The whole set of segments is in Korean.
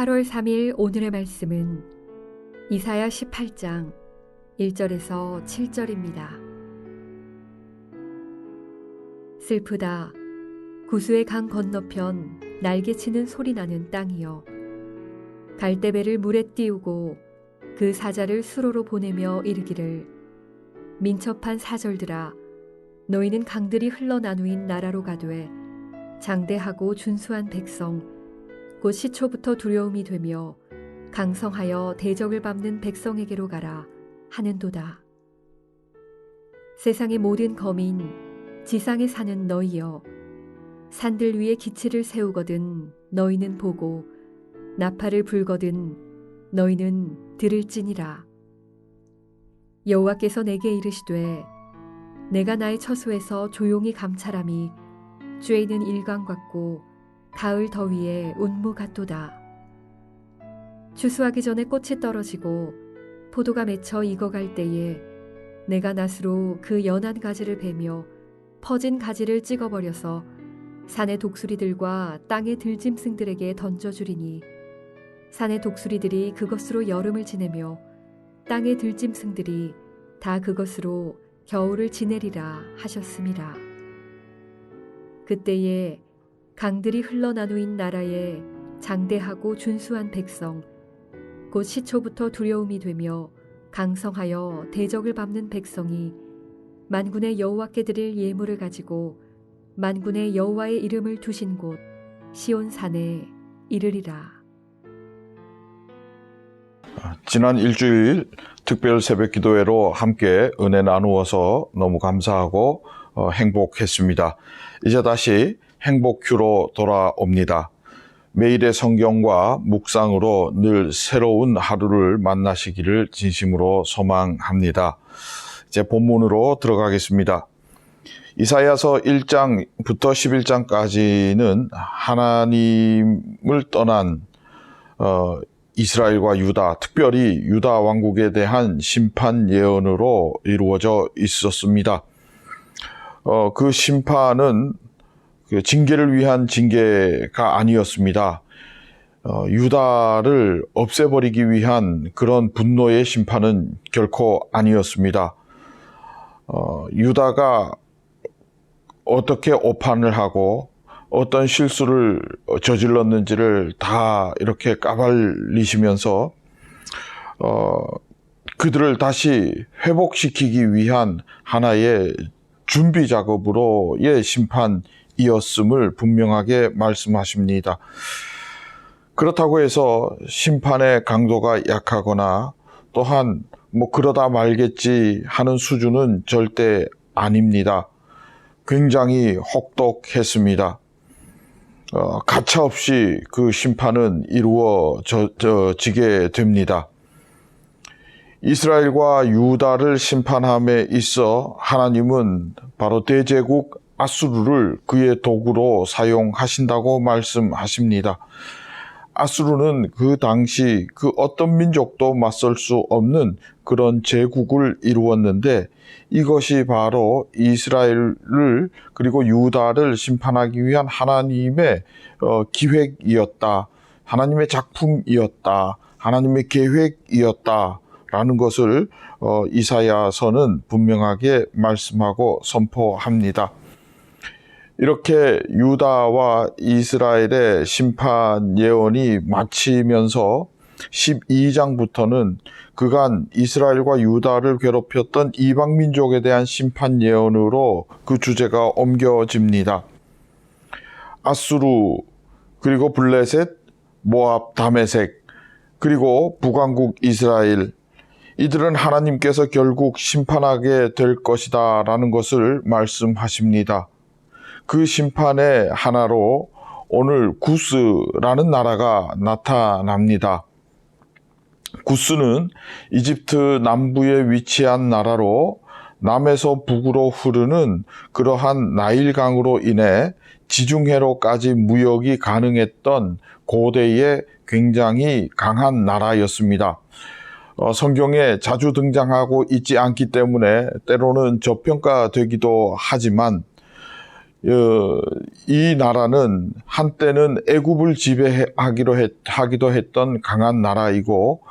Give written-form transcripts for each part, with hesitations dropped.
8월 3일 오늘의 말씀은 이사야 18장 1절에서 7절입니다. 슬프다. 구수의 강 건너편 날개치는 소리 나는 땅이여. 갈대배를 물에 띄우고 그 사자를 수로로 보내며 이르기를 민첩한 사절들아, 너희는 강들이 흘러나누인 나라로 가되 장대하고 준수한 백성 곧 시초부터 두려움이 되며 강성하여 대적을 밟는 백성에게로 가라 하는도다. 세상의 모든 거민 지상에 사는 너희여, 산들 위에 기치를 세우거든 너희는 보고 나팔을 불거든 너희는 들을지니라. 여호와께서 내게 이르시되 내가 나의 처소에서 조용히 감찰함이 쬐이는 일광 같고 가을 더위에 운무 같도다. 추수하기 전에 꽃이 떨어지고 포도가 맺혀 익어갈 때에 내가 낫으로 그 연한 가지를 베며 퍼진 가지를 찍어버려서 산의 독수리들과 땅의 들짐승들에게 던져주리니 산의 독수리들이 그것으로 여름을 지내며 땅의 들짐승들이 다 그것으로 겨울을 지내리라 하셨음이라. 그때에 강들이 흘러나누인 나라에 장대하고 준수한 백성 곧 시초부터 두려움이 되며 강성하여 대적을 밟는 백성이 만군의 여호와께 드릴 예물을 가지고 만군의 여호와의 이름을 두신 곳 시온 산에 이르리라. 지난 일주일 특별 새벽 기도회로 함께 은혜 나누어서 너무 감사하고 행복했습니다. 이제 다시 행복큐로 돌아옵니다. 매일의 성경과 묵상으로 늘 새로운 하루를 만나시기를 진심으로 소망합니다. 이제 본문으로 들어가겠습니다. 이사야서 1장부터 11장까지는 하나님을 떠난 이스라엘과 유다, 특별히 유다 왕국에 대한 심판 예언으로 이루어져 있었습니다. 그 심판은 징계를 위한 징계가 아니었습니다. 유다를 없애버리기 위한 그런 분노의 심판은 결코 아니었습니다. 유다가 어떻게 오판을 하고 어떤 실수를 저질렀는지를 다 이렇게 까발리시면서 그들을 다시 회복시키기 위한 하나의 준비 작업으로의 심판이었음을 분명하게 말씀하십니다. 그렇다고 해서 심판의 강도가 약하거나 또한 그러다 말겠지 하는 수준은 절대 아닙니다. 굉장히 혹독했습니다. 가차없이 그 심판은 이루어지게 됩니다. 이스라엘과 유다를 심판함에 있어 하나님은 바로 대제국 아수르를 그의 도구로 사용하신다고 말씀하십니다. 아수르는 그 당시 그 어떤 민족도 맞설 수 없는 그런 제국을 이루었는데 이것이 바로 이스라엘을 그리고 유다를 심판하기 위한 하나님의 기획이었다. 하나님의 작품이었다. 하나님의 계획이었다라는 것을 이사야서는 분명하게 말씀하고 선포합니다. 이렇게 유다와 이스라엘의 심판 예언이 마치면서 12장부터는 그간 이스라엘과 유다를 괴롭혔던 이방 민족에 대한 심판 예언으로 그 주제가 옮겨집니다. 아수르, 그리고 블레셋, 모압, 다메섹, 그리고 북왕국 이스라엘, 이들은 하나님께서 결국 심판하게 될 것이다 라는 것을 말씀하십니다. 그 심판의 하나로 오늘 구스라는 나라가 나타납니다. 구스는 이집트 남부에 위치한 나라로 남에서 북으로 흐르는 그러한 나일강으로 인해 지중해로까지 무역이 가능했던 고대의 굉장히 강한 나라였습니다. 성경에 자주 등장하고 있지 않기 때문에 때로는 저평가되기도 하지만 이 나라는 한때는 애굽을 지배하기도 했던 강한 나라이고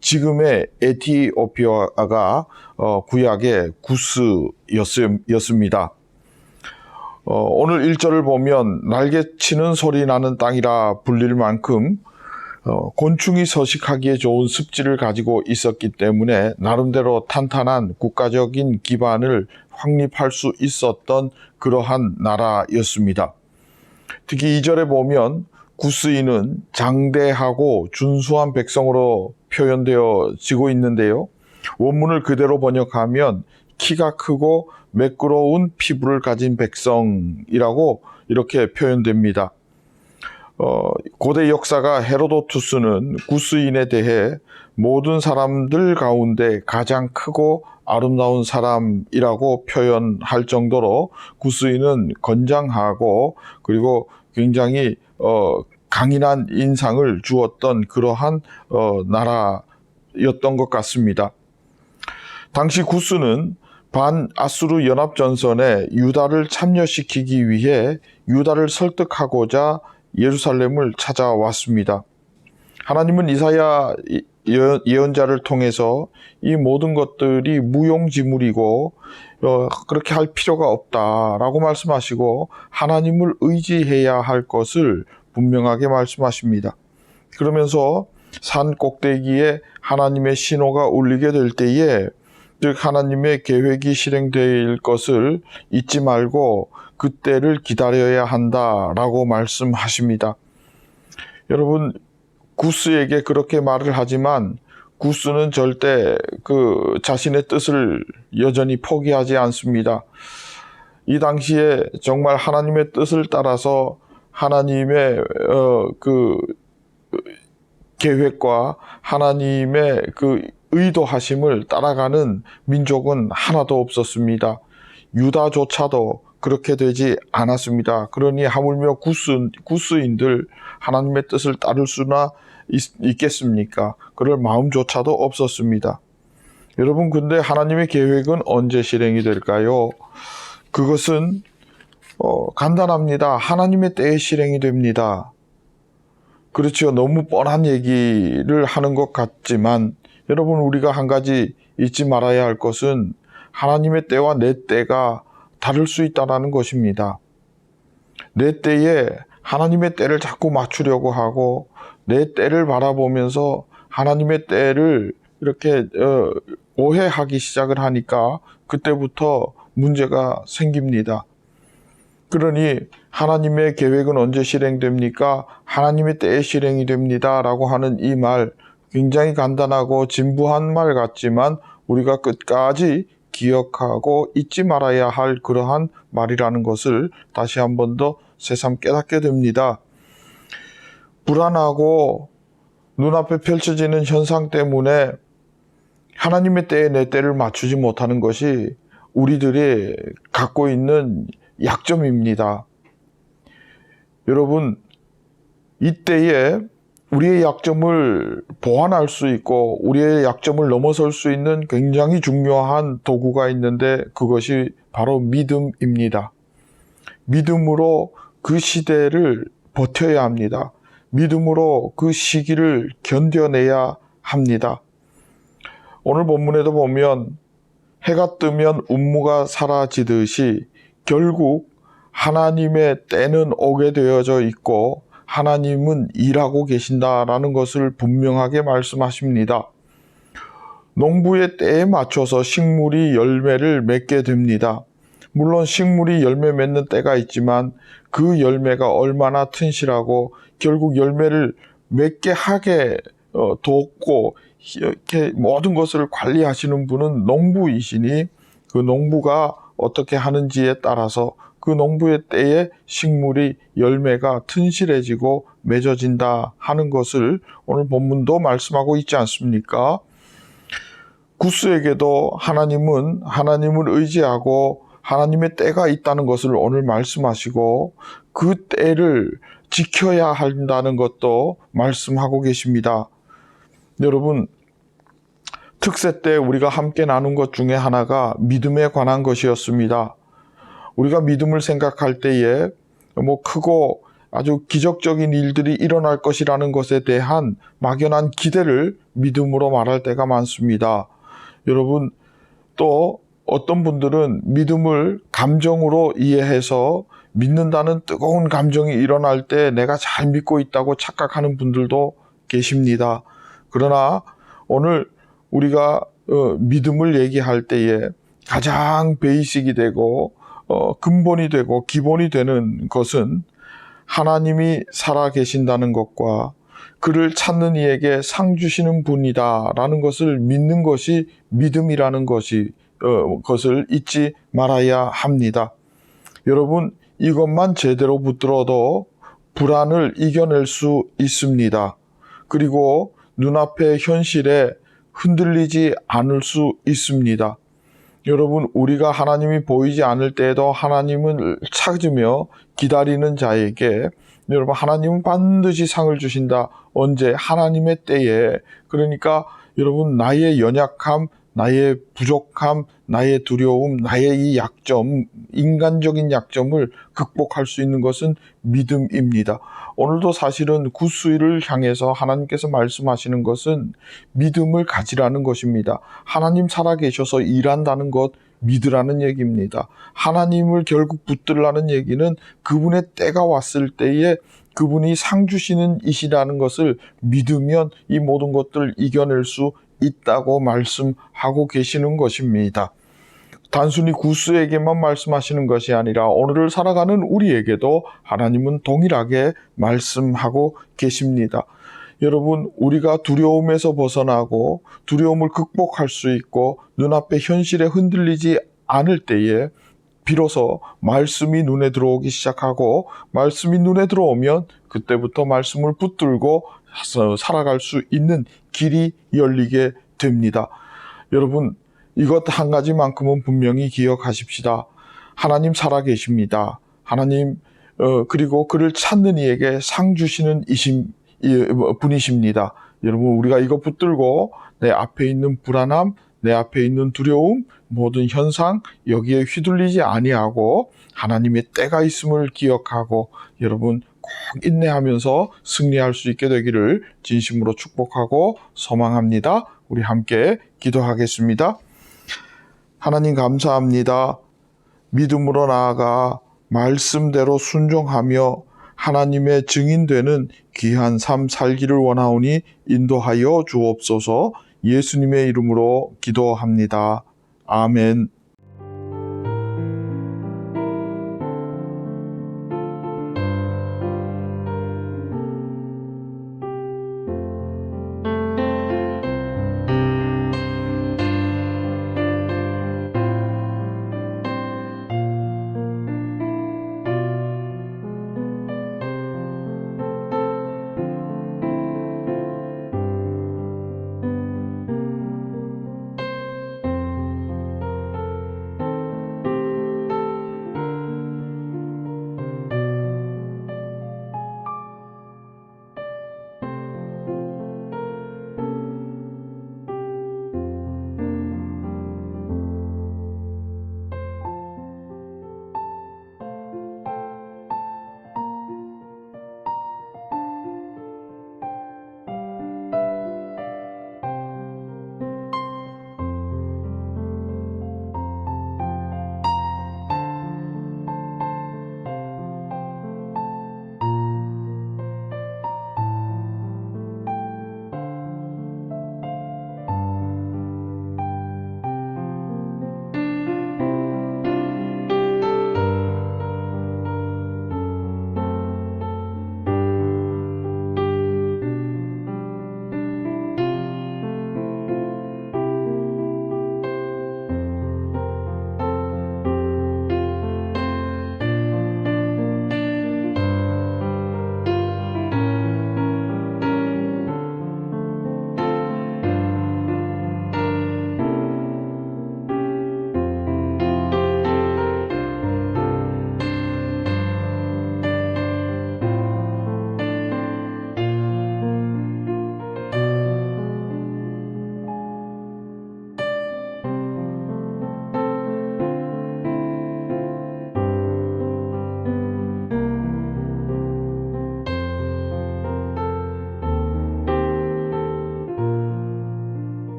지금의 에티오피아가 구약의 구스였습니다. 오늘 1절을 보면 날개치는 소리 나는 땅이라 불릴 만큼 곤충이 서식하기에 좋은 습지를 가지고 있었기 때문에 나름대로 탄탄한 국가적인 기반을 확립할 수 있었던 그러한 나라였습니다. 특히 2절에 보면 구스인은 장대하고 준수한 백성으로 표현되어지고 있는데요. 원문을 그대로 번역하면 키가 크고 매끄러운 피부를 가진 백성이라고 이렇게 표현됩니다. 고대 역사가 헤로도투스는 구스인에 대해 모든 사람들 가운데 가장 크고 아름다운 사람이라고 표현할 정도로 구스인은 건장하고 그리고 굉장히 강인한 인상을 주었던 그러한 나라였던 것 같습니다. 당시 구스는 반아수르 연합전선에 유다를 참여시키기 위해 유다를 설득하고자 예루살렘을 찾아왔습니다. 하나님은 이사야 예언자를 통해서 이 모든 것들이 무용지물이고 그렇게 할 필요가 없다라고 말씀하시고 하나님을 의지해야 할 것을 분명하게 말씀하십니다. 그러면서 산 꼭대기에 하나님의 신호가 울리게 될 때에 즉 하나님의 계획이 실행될 것을 잊지 말고 그때를 기다려야 한다라고 말씀하십니다. 여러분 구스에게 그렇게 말을 하지만 구스는 절대 그 자신의 뜻을 여전히 포기하지 않습니다. 이 당시에 정말 하나님의 뜻을 따라서 하나님의 그 계획과 하나님의 그 의도하심을 따라가는 민족은 하나도 없었습니다. 유다조차도 그렇게 되지 않았습니다. 그러니 하물며 구스인들 하나님의 뜻을 따를 수나 있겠습니까? 그럴 마음조차도 없었습니다. 여러분 근데 하나님의 계획은 언제 실행이 될까요? 그것은 간단합니다. 하나님의 때에 실행이 됩니다. 그렇죠. 너무 뻔한 얘기를 하는 것 같지만 여러분 우리가 한 가지 잊지 말아야 할 것은 하나님의 때와 내 때가 다를 수 있다는 것입니다. 내 때에 하나님의 때를 자꾸 맞추려고 하고 내 때를 바라보면서 하나님의 때를 이렇게 오해하기 시작을 하니까 그때부터 문제가 생깁니다. 그러니 하나님의 계획은 언제 실행됩니까? 하나님의 때에 실행이 됩니다 라고 하는 이 말 굉장히 간단하고 진부한 말 같지만 우리가 끝까지 기억하고 잊지 말아야 할 그러한 말이라는 것을 다시 한 번 더 새삼 깨닫게 됩니다. 불안하고 눈앞에 펼쳐지는 현상 때문에 하나님의 때에 내 때를 맞추지 못하는 것이 우리들이 갖고 있는 약점입니다. 여러분, 이때에 우리의 약점을 보완할 수 있고 우리의 약점을 넘어설 수 있는 굉장히 중요한 도구가 있는데 그것이 바로 믿음입니다. 믿음으로 그 시대를 버텨야 합니다. 믿음으로 그 시기를 견뎌내야 합니다. 오늘 본문에도 보면 해가 뜨면 운무가 사라지듯이 결국 하나님의 때는 오게 되어져 있고 하나님은 일하고 계신다라는 것을 분명하게 말씀하십니다. 농부의 때에 맞춰서 식물이 열매를 맺게 됩니다. 물론 식물이 열매 맺는 때가 있지만 그 열매가 얼마나 튼실하고 결국 열매를 맺게 하게 돕고 이렇게 모든 것을 관리하시는 분은 농부이시니 그 농부가 어떻게 하는지에 따라서 그 농부의 때에 식물이 열매가 튼실해지고 맺어진다 하는 것을 오늘 본문도 말씀하고 있지 않습니까? 구스에게도 하나님을 의지하고 하나님의 때가 있다는 것을 오늘 말씀하시고 그 때를 지켜야 한다는 것도 말씀하고 계십니다. 여러분, 특세 때 우리가 함께 나눈 것 중에 하나가 믿음에 관한 것이었습니다. 우리가 믿음을 생각할 때에 크고 아주 기적적인 일들이 일어날 것이라는 것에 대한 막연한 기대를 믿음으로 말할 때가 많습니다. 여러분, 또 어떤 분들은 믿음을 감정으로 이해해서 믿는다는 뜨거운 감정이 일어날 때 내가 잘 믿고 있다고 착각하는 분들도 계십니다. 그러나 오늘 우리가 믿음을 얘기할 때에 가장 베이직이 되고 근본이 되고 기본이 되는 것은 하나님이 살아계신다는 것과 그를 찾는 이에게 상 주시는 분이다라는 것을 믿는 것이 믿음이라는 것을 잊지 말아야 합니다. 여러분, 이것만 제대로 붙들어도 불안을 이겨낼 수 있습니다. 그리고 눈앞의 현실에 흔들리지 않을 수 있습니다. 여러분, 우리가 하나님이 보이지 않을 때에도 하나님을 찾으며 기다리는 자에게 여러분, 하나님은 반드시 상을 주신다. 언제? 하나님의 때에. 그러니까 여러분, 나의 연약함, 나의 부족함, 나의 두려움, 나의 이 약점, 인간적인 약점을 극복할 수 있는 것은 믿음입니다. 오늘도 사실은 굿수일을 향해서 하나님께서 말씀하시는 것은 믿음을 가지라는 것입니다. 하나님 살아계셔서 일한다는 것 믿으라는 얘기입니다. 하나님을 결국 붙들라는 얘기는 그분의 때가 왔을 때에 그분이 상 주시는 이시라는 것을 믿으면 이 모든 것들을 이겨낼 수 있다고 말씀하고 계시는 것입니다. 단순히 구스에게만 말씀하시는 것이 아니라 오늘을 살아가는 우리에게도 하나님은 동일하게 말씀하고 계십니다. 여러분, 우리가 두려움에서 벗어나고 두려움을 극복할 수 있고 눈앞의 현실에 흔들리지 않을 때에 비로소 말씀이 눈에 들어오기 시작하고 말씀이 눈에 들어오면 그때부터 말씀을 붙들고 살아갈 수 있는 길이 열리게 됩니다. 여러분, 이것 한 가지만큼은 분명히 기억하십시다. 하나님 살아계십니다. 하나님 그리고 그를 찾는 이에게 상 주시는 분이십니다. 여러분, 우리가 이거 붙들고 내 앞에 있는 불안함, 내 앞에 있는 두려움, 모든 현상 여기에 휘둘리지 아니하고 하나님의 때가 있음을 기억하고 여러분 꼭 인내하면서 승리할 수 있게 되기를 진심으로 축복하고 소망합니다. 우리 함께 기도하겠습니다. 하나님 감사합니다. 믿음으로 나아가 말씀대로 순종하며 하나님의 증인되는 귀한 삶 살기를 원하오니 인도하여 주옵소서. 예수님의 이름으로 기도합니다. 아멘.